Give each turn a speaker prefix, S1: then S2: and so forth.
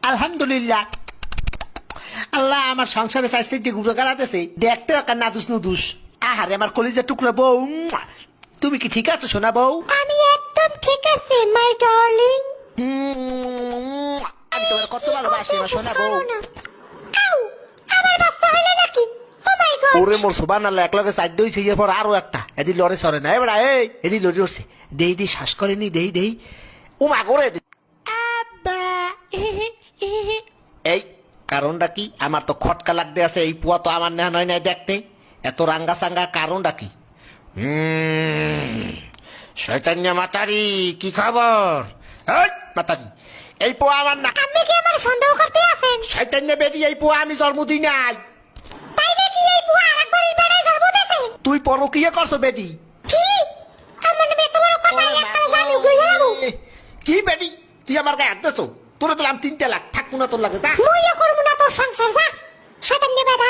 S1: আলহামদুলিল্লাহ। আল্লাহ আমার সংসারে চাইছে গুঁড়ো গালাতেছে, দেখতে একটা নাদুস নুদুস। আহারে আমার কলিজার টুকরা বউ, তুমি কি ঠিক আছো সোনা বউ?
S2: আমি একদম ঠিক আছি মাই ডার্লিং।
S1: আমি তোমার কত ভালোবাসি আমার সোনা বউ।
S2: আউ, আমার বাচ্চা হইলো নাকি? ও মাই গড।
S1: ওরে মোর সুবান আল্লাহ, এক লগে চার দইছে, এরপর আরো একটা এদি লড়ে সরে না এবার এদি লড়ে উঠছে, দেই দেই শ্বাস করেনি, দেই দেই উমা করে আব্বা। এই কারণটা কি? আমার তো খটকা লাগতে আছে, এই পুয়া তো আমার নেওয়া নয় নাই দেখতে, এত রাঙ্গা সাঙ্গা কারণটা কি? শয়তান্য মাতারি, কি খবর? মাতারি, এই পোয়া আমার না।
S2: আপনি কি আমার সন্দেহ করতে আছেন?
S1: শয়তান্য বেদি, এই পোয়া আমি জন্ম দিই নাই।
S2: তাই নাকি? এই বুয়া আরেকবার এই বেড়ায় জন্ম দিয়েছে?
S1: তুই পরকিয়া করছো বেদি?
S2: কি? আমার নামে এত বড় কথা, একটা জানি গইয়া যাবো।
S1: কি বেডি, তুই আমার গায়ে হাত দিছো? তোরে দিলাম 3 লাখ, থাকবো না তোর লাগে, যা।
S2: মুইও করবো না তোর সংসার, যা শয়তান নে বেটা।